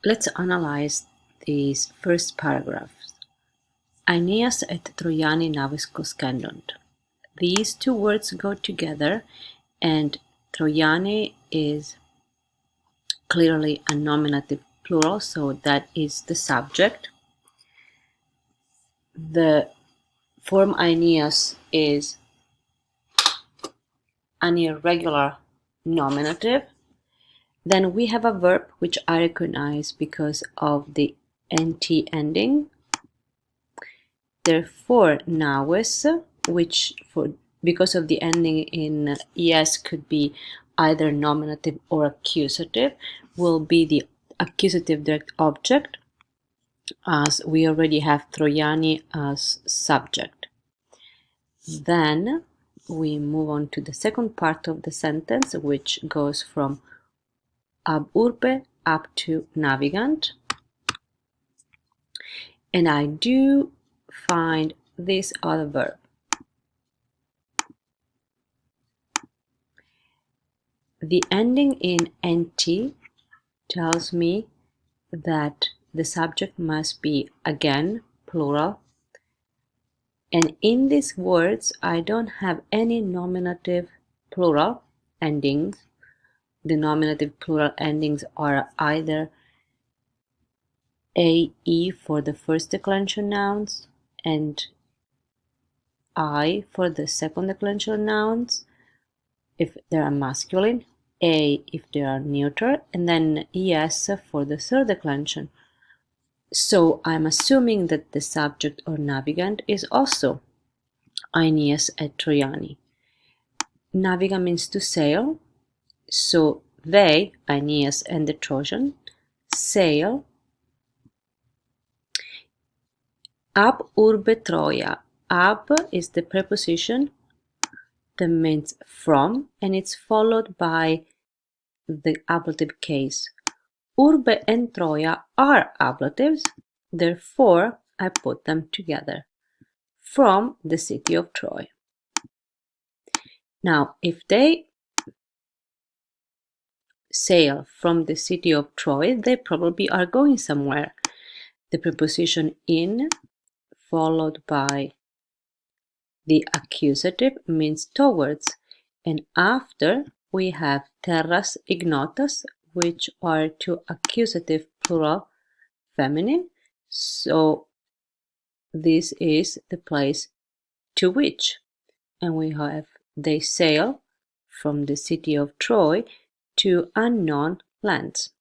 Let's analyze these first paragraphs. Aeneas et Trojani navis coscendunt. These two words go together, and Trojani is clearly a nominative plural, so that is the subject. The form Aeneas is an irregular nominative. Then we have a verb which I recognize because of the nt ending. Therefore, navis, which because of the ending in es could be either nominative or accusative, will be the accusative direct object, as we already have Trojani as subject. Then we move on to the second part of the sentence, which goes from ab urbe up to navigant. And I do find this other verb. The ending in nt tells me that the subject must be again plural. And in these words, I don't have any nominative plural endings. The nominative plural endings are either AE for the first declension nouns and I for the second declension nouns if they are masculine, A if they are neuter, and then ES for the third declension. So I'm assuming that the subject or navigant is also Aeneas et Trojani. Naviga means to sail, so they, Aeneas and the Trojan, sail ab urbe Troia. Ab is the preposition that means from, and it's followed by the ablative case. Urbe and Troia are ablatives, therefore I put them together. From the city of Troy. Now, if they sail from the city of Troy, they probably are going somewhere. The preposition in followed by the accusative means towards, and after we have terras ignotas, which are two accusative plural feminine, so this is the place to which, and we have they sail from the city of Troy to unknown lands.